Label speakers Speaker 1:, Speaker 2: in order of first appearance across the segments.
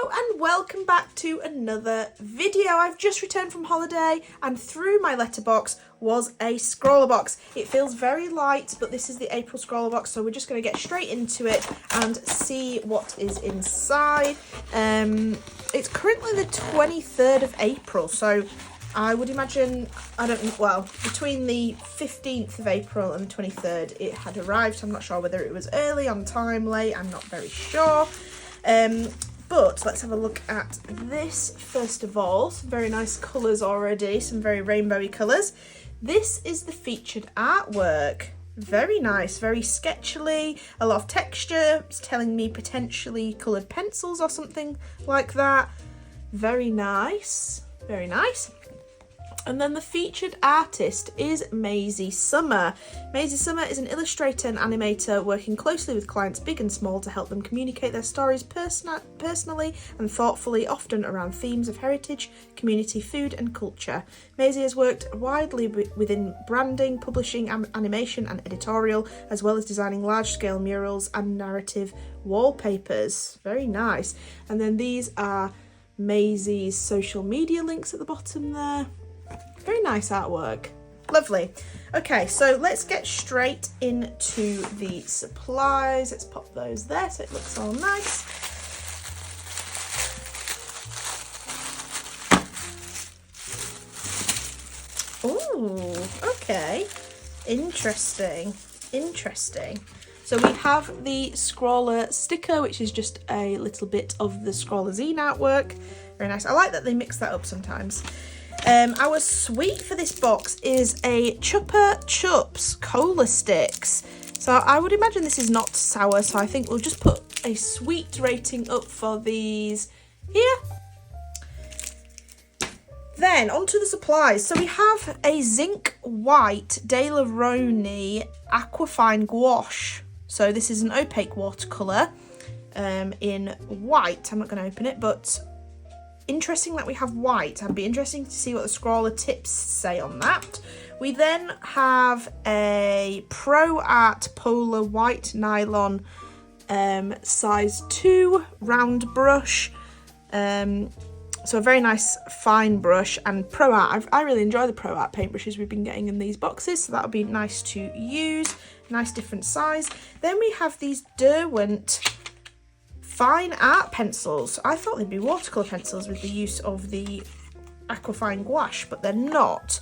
Speaker 1: Hello and welcome back to another video. I've just returned from holiday and through my letterbox was a ScrawlrBox. It feels very light, but this is the April ScrawlrBox, so we're just going to get straight into it and see what is inside. It's currently the 23rd of April, so I would imagine, between the 15th of April and the 23rd it had arrived. I'm not sure whether it was early, on time, late, I'm not very sure. But let's have a look at this first of all. Some very nice colours already, some very rainbowy colours. This is the featured artwork. Very nice, very sketchily, a lot of texture. It's telling me potentially coloured pencils or something like that. Very nice, very nice. And then the featured artist is Maisie Summer. Maisie Summer is an illustrator and animator working closely with clients big and small to help them communicate their stories personally and thoughtfully, often around themes of heritage, community, food and culture. Maisie has worked widely within branding, publishing, animation and editorial, as well as designing large-scale murals and narrative wallpapers. Very nice. And then these are Maisie's social media links at the bottom there. Very nice artwork. Lovely. Okay, so let's get straight into the supplies. Let's pop those there so it looks all nice. Ooh, okay. Interesting. So we have the Scrawler sticker, which is just a little bit of the Scrawler Zine artwork. Very nice. I like that they mix that up sometimes. Our sweet for this box is a Chupa Chups cola sticks. So I would imagine this is not sour, so I think we'll just put a sweet rating up for these here. Then onto the supplies. So we have a zinc white Daler-Rowney aquafine gouache. So this is an opaque watercolour in white. I'm not going to open it, but interesting that we have white. I'd be interested to see what the Scrawler tips say on that. We then have a Pro Art Polar white nylon size 2 round brush. So a very nice fine brush, and Pro Art, I really enjoy the Pro Art paintbrushes we've been getting in these boxes, so that'll be nice to use. Nice different size. Then we have these Derwent fine art pencils. I thought they'd be watercolour pencils with the use of the aquafine gouache, but they're not.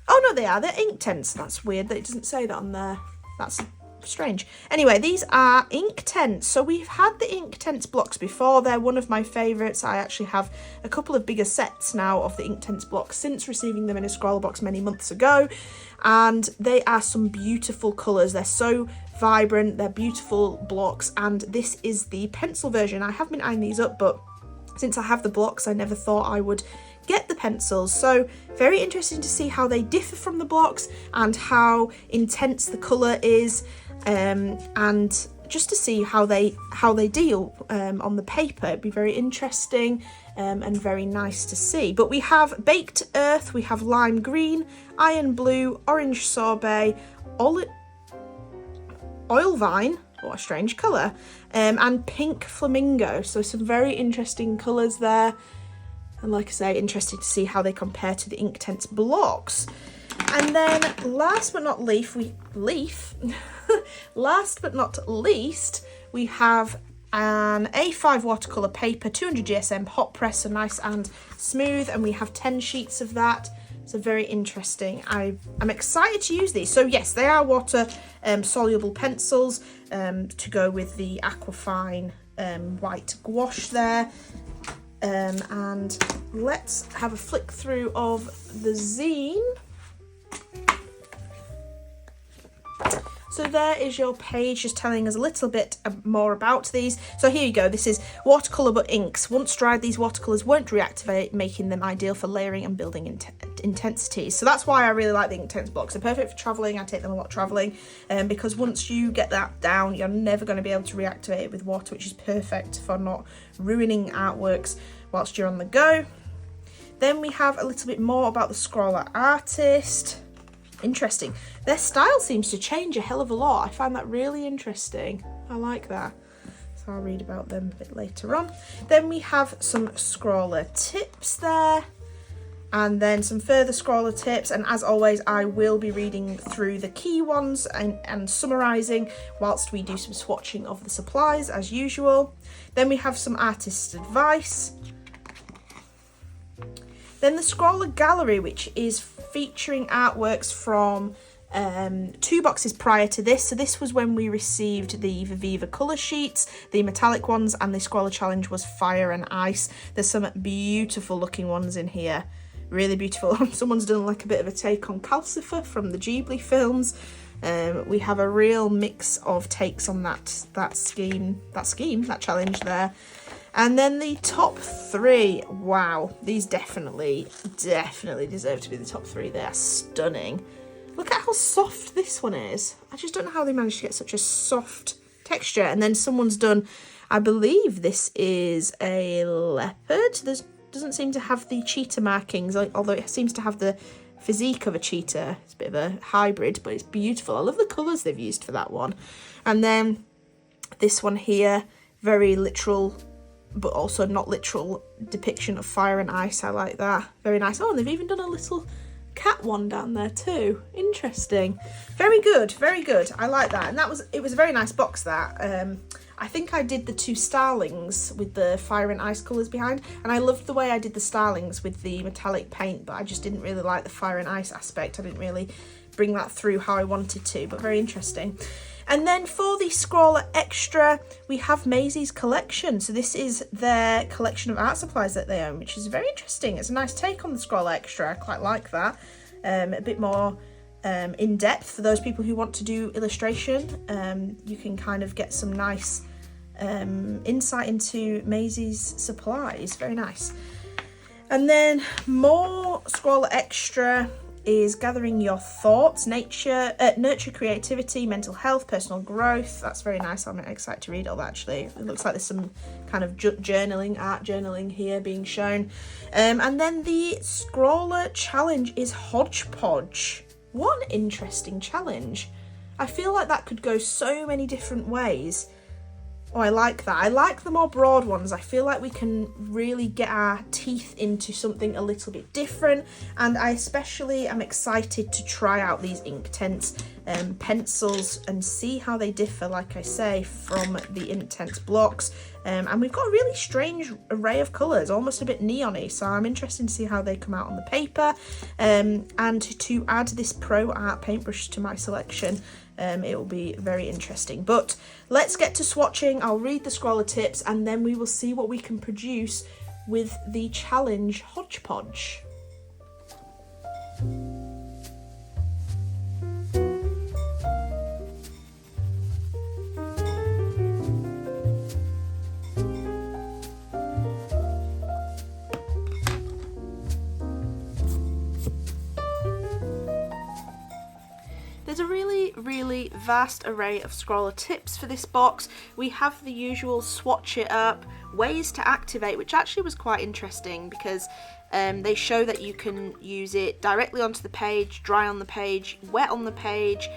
Speaker 1: Oh no, they are. They're Inktense. That's weird that it doesn't say that on there. That's strange. Anyway, these are Inktense. So we've had the Inktense blocks before. They're one of my favourites. I actually have a couple of bigger sets now of the Inktense blocks since receiving them in a ScrawlrBox many months ago. And they are some beautiful colours. They're so vibrant, they're beautiful blocks, and this is the pencil version. I have been eyeing these up, but since I have the blocks I never thought I would get the pencils, so very interesting to see how they differ from the blocks and how intense the colour is, and just to see how they deal on the paper. It'd be very interesting and very nice to see. But we have Baked Earth, we have Lime Green, Iron Blue, Orange Sorbet, Oil Vine, what a strange colour, and Pink Flamingo. So some very interesting colours there. And like I say, interesting to see how they compare to the Inktense blocks. And then last but not least, we have an A5 watercolour paper, 200 GSM hot press, so nice and smooth. And we have 10 sheets of that. So very interesting. I'm excited to use these. So yes, they are water soluble pencils to go with the aquafine white gouache there. And let's have a flick through of the zine. So there is your page just telling us a little bit more about these. So here you go, this is watercolour but inks. Once dried, these watercolours won't reactivate, making them ideal for layering and building intensities. So that's why I really like the Inktense blocks. They're perfect for travelling. I take them a lot travelling because once you get that down, you're never going to be able to reactivate it with water, which is perfect for not ruining artworks whilst you're on the go. Then we have a little bit more about the Scrawler artist. Interesting. Their style seems to change a hell of a lot. I find that really interesting. I like that. So so I'll read about them a bit later on. Then we have some Scrawler tips there, and then some further Scrawler tips, and as always I will be reading through the key ones and summarising whilst we do some swatching of the supplies as usual. Then we have some artist advice. Then the Scrawler Gallery, which is featuring artworks from 2 boxes prior to this. So this was when we received the Viva colour sheets, the metallic ones, and the Scrawler Challenge was Fire and Ice. There's some beautiful looking ones in here, really beautiful. Someone's done like a bit of a take on Calcifer from the Ghibli films. We have a real mix of takes on that challenge there. And then the top 3, wow, these definitely deserve to be the top 3. They are stunning. Look at how soft this one is. I just don't know how they managed to get such a soft texture. And then someone's done, I believe this is a leopard. This doesn't seem to have the cheetah markings, although it seems to have the physique of a cheetah. It's a bit of a hybrid, but it's beautiful. I love the colours they've used for that one. And then this one here, very literal, but also not literal depiction of fire and ice. I like that. Very nice. Oh, and they've even done a little cat one down there too. Interesting. Very good, very good. I like that. And it was a very nice box, that. I think I did the 2 starlings with the fire and ice colours behind, and I loved the way I did the starlings with the metallic paint, but I just didn't really like the fire and ice aspect. I didn't really bring that through how I wanted to, but very interesting. And then for the Scrawler Extra, we have Maisie's collection. So this is their collection of art supplies that they own, which is very interesting. It's a nice take on the Scrawler Extra. I quite like that. A bit more in depth for those people who want to do illustration. You can kind of get some nice insight into Maisie's supplies. Very nice. And then more Scrawler Extra is gathering your thoughts, nurture creativity, mental health, personal growth. That's very nice. I'm excited to read all that, actually. It looks like there's some kind of journaling, art journaling here being shown. And then the Scrawler Challenge is Hodgepodge. What an interesting challenge. I feel like that could go so many different ways. Oh, I like that. I like the more broad ones. I feel like we can really get our teeth into something a little bit different, and I especially am excited to try out these Inktense pencils and see how they differ, like I say, from the Inktense blocks. And we've got a really strange array of colours, almost a bit neon-y, so I'm interested to see how they come out on the paper. And to add this Pro Art paintbrush to my selection, it will be very interesting. But let's get to swatching. I'll read the Scrawler tips, and then we will see what we can produce with the challenge Hodgepodge. There's a really vast array of Scrawler tips for this box. We have the usual swatch it up, ways to activate, which actually was quite interesting because they show that you can use it directly onto the page, dry on the page, wet on the page,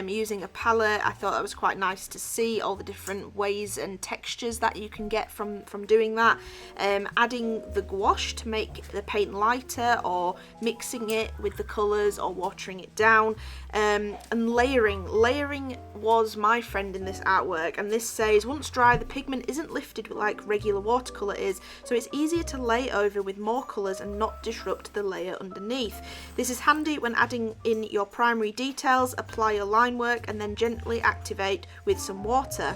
Speaker 1: using a palette. I thought that was quite nice to see all the different ways and textures that you can get from doing that. Adding the gouache to make the paint lighter, or mixing it with the colours, or watering it down. And layering. Layering was my friend in this artwork, and this says once dry the pigment isn't lifted like regular watercolour is, so it's easier to lay over with more colours and not disrupt the layer underneath. This is handy when adding in your primary details. Apply your line work and then gently activate with some water.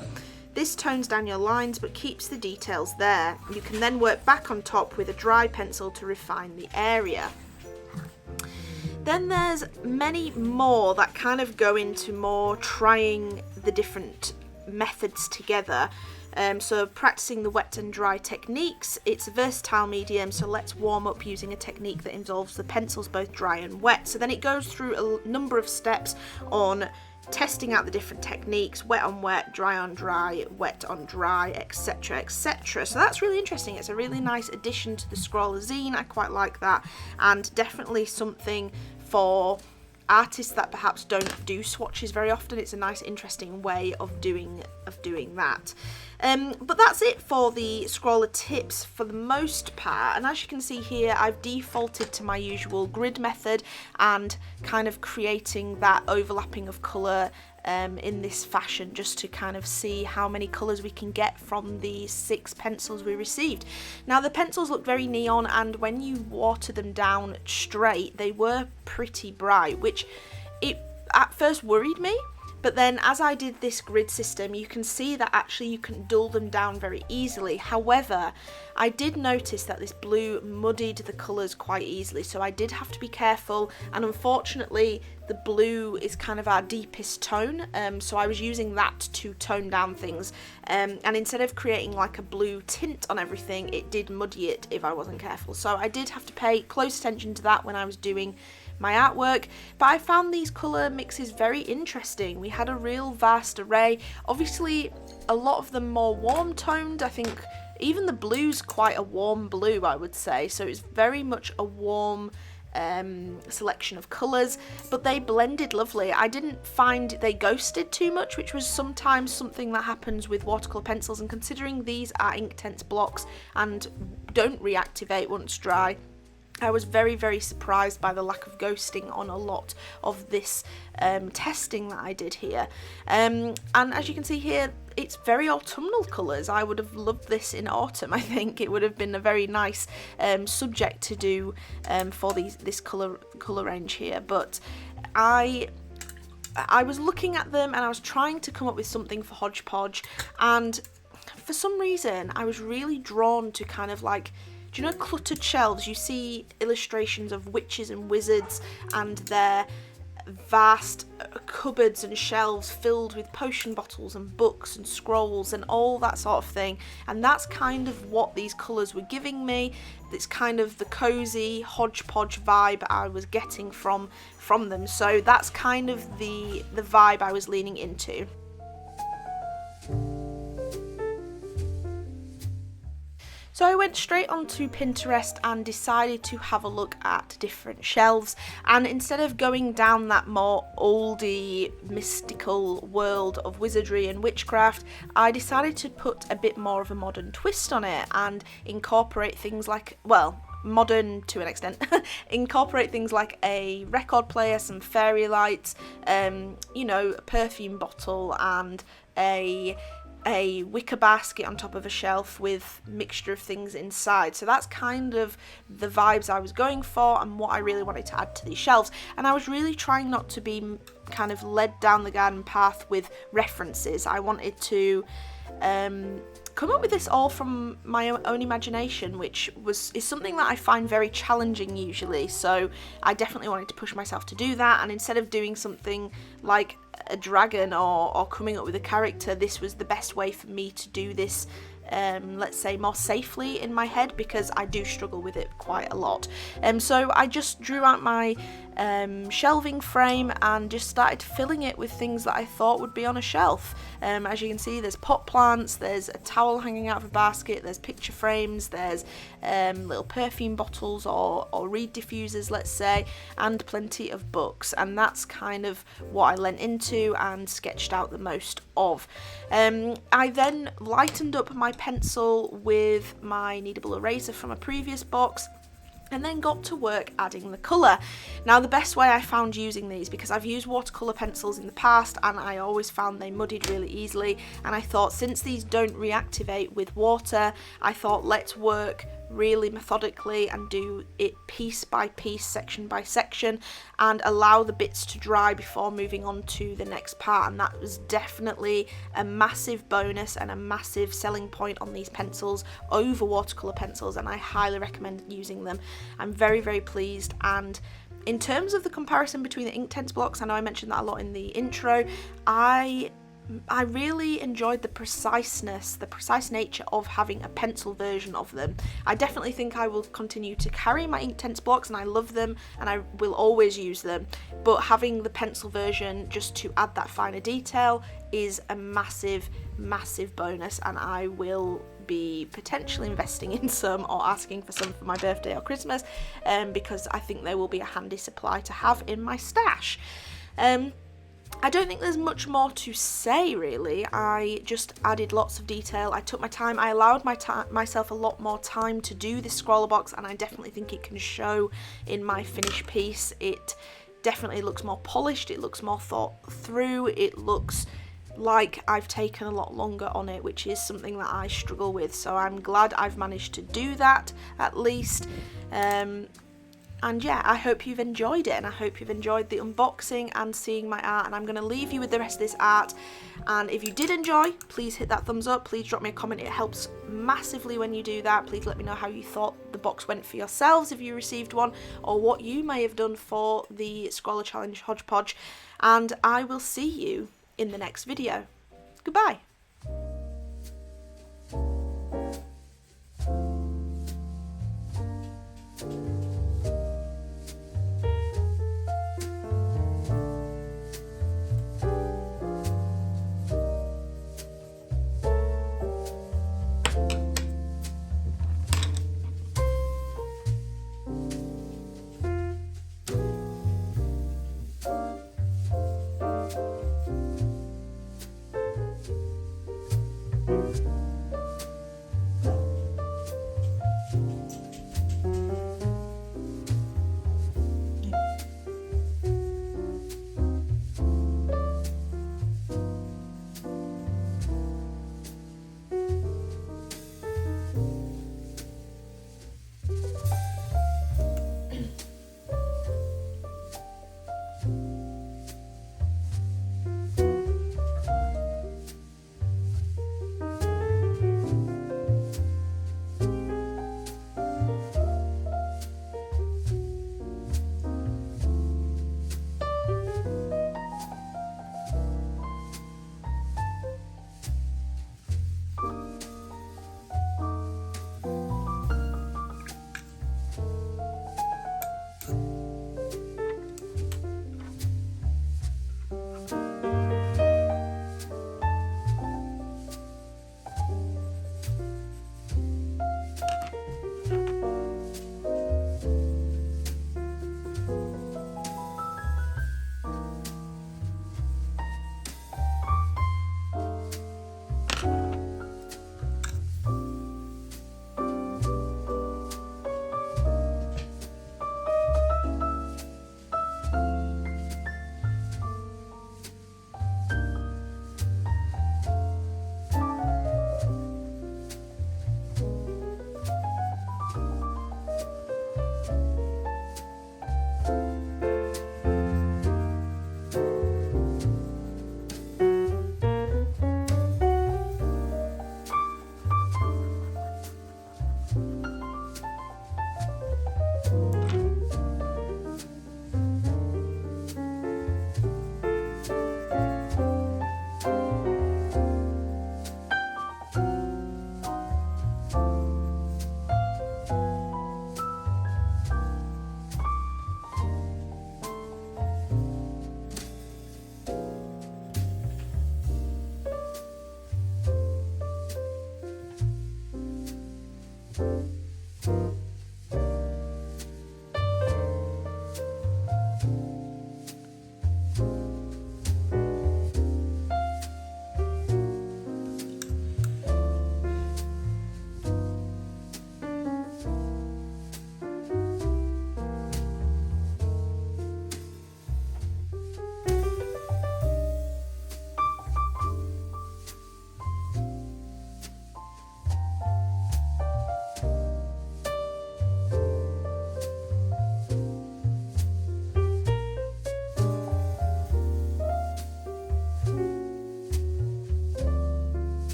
Speaker 1: This tones down your lines but keeps the details there. You can then work back on top with a dry pencil to refine the area. Then there's many more that kind of go into more trying the different methods together. So practicing the wet and dry techniques. It's a versatile medium, so let's warm up using a technique that involves the pencils both dry and wet. So then it goes through a number of steps on testing out the different techniques: wet on wet, dry on dry, wet on dry, etc, etc. So that's really interesting. It's a really nice addition to the Scrawler Zine. I quite like that, and definitely something for artists that perhaps don't do swatches very often, it's a nice interesting way of doing that. But that's it for the Scrawler tips for the most part, and as you can see here, I've defaulted to my usual grid method and kind of creating that overlapping of colour in this fashion, just to kind of see how many colours we can get from the 6 pencils we received. Now the pencils look very neon, and when you water them down straight, they were pretty bright, which it at first worried me. But then as I did this grid system, you can see that actually you can dull them down very easily. However, I did notice that this blue muddied the colours quite easily, so I did have to be careful, and unfortunately the blue is kind of our deepest tone, so I was using that to tone down things, and instead of creating like a blue tint on everything, it did muddy it if I wasn't careful. So I did have to pay close attention to that when I was doing my artwork, but I found these colour mixes very interesting. We had a real vast array, obviously a lot of them more warm toned. I think even the blue's quite a warm blue, I would say, so it's very much a warm selection of colours, but they blended lovely. I didn't find they ghosted too much, which was sometimes something that happens with watercolour pencils, and considering these are Inktense blocks and don't reactivate once dry, I was very, very surprised by the lack of ghosting on a lot of this testing that I did here. And as you can see here, it's very autumnal colours. I would have loved this in autumn. I think it would have been a very nice subject to do for this colour range here. But I was looking at them and I was trying to come up with something for Hodge Podge, and for some reason I was really drawn to kind of like, do you know cluttered shelves? You see illustrations of witches and wizards and their vast cupboards and shelves filled with potion bottles and books and scrolls and all that sort of thing, and that's kind of what these colours were giving me. It's kind of the cozy hodgepodge vibe I was getting from them, so that's kind of the vibe I was leaning into. So I went straight onto Pinterest and decided to have a look at different shelves, and instead of going down that more oldie mystical world of wizardry and witchcraft, I decided to put a bit more of a modern twist on it and incorporate things like, well, modern to an extent, incorporate things like a record player, some fairy lights, you know, a perfume bottle and a wicker basket on top of a shelf with mixture of things inside. So that's kind of the vibes I was going for and what I really wanted to add to these shelves. And I was really trying not to be kind of led down the garden path with references. I wanted to come up with this all from my own imagination, which is something that I find very challenging usually, so I definitely wanted to push myself to do that. And instead of doing something like a dragon or coming up with a character, this was the best way for me to do this, let's say, more safely in my head, because I do struggle with it quite a lot. So I just drew out my shelving frame and just started filling it with things that I thought would be on a shelf. As you can see, there's pot plants, there's a towel hanging out of a basket, there's picture frames, there's little perfume bottles or reed diffusers, let's say, and plenty of books, and that's kind of what I lent into and sketched out the most of. I then lightened up my pencil with my kneadable eraser from a previous box, and then got to work adding the colour. Now the best way I found using these, because I've used watercolour pencils in the past and I always found they muddied really easily, and I thought since these don't reactivate with water, I thought let's work really methodically and do it piece by piece, section by section, and allow the bits to dry before moving on to the next part. And that was definitely a massive bonus and a massive selling point on these pencils over watercolour pencils, and I highly recommend using them. I'm very, very pleased. And in terms of the comparison between the Inktense blocks, I know I mentioned that a lot in the intro, I really enjoyed the precise nature of having a pencil version of them. I definitely think I will continue to carry my Inktense blocks, and I love them and I will always use them, but having the pencil version just to add that finer detail is a massive bonus, and I will be potentially investing in some or asking for some for my birthday or Christmas, because I think they will be a handy supply to have in my stash. I don't think there's much more to say really. I just added lots of detail. I took my time. I allowed myself a lot more time to do this ScrawlrBox, and I definitely think it can show in my finished piece. It definitely looks more polished. It looks more thought through. It looks like I've taken a lot longer on it, which is something that I struggle with. So I'm glad I've managed to do that at least. And yeah, I hope you've enjoyed it, and I hope you've enjoyed the unboxing and seeing my art, and I'm going to leave you with the rest of this art. And if you did enjoy, please hit that thumbs up, please drop me a comment, it helps massively when you do that. Please let me know how you thought the box went for yourselves if you received one, or what you may have done for the Scrawler Challenge Hodgepodge, and I will see you in the next video. Goodbye.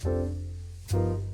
Speaker 1: bye.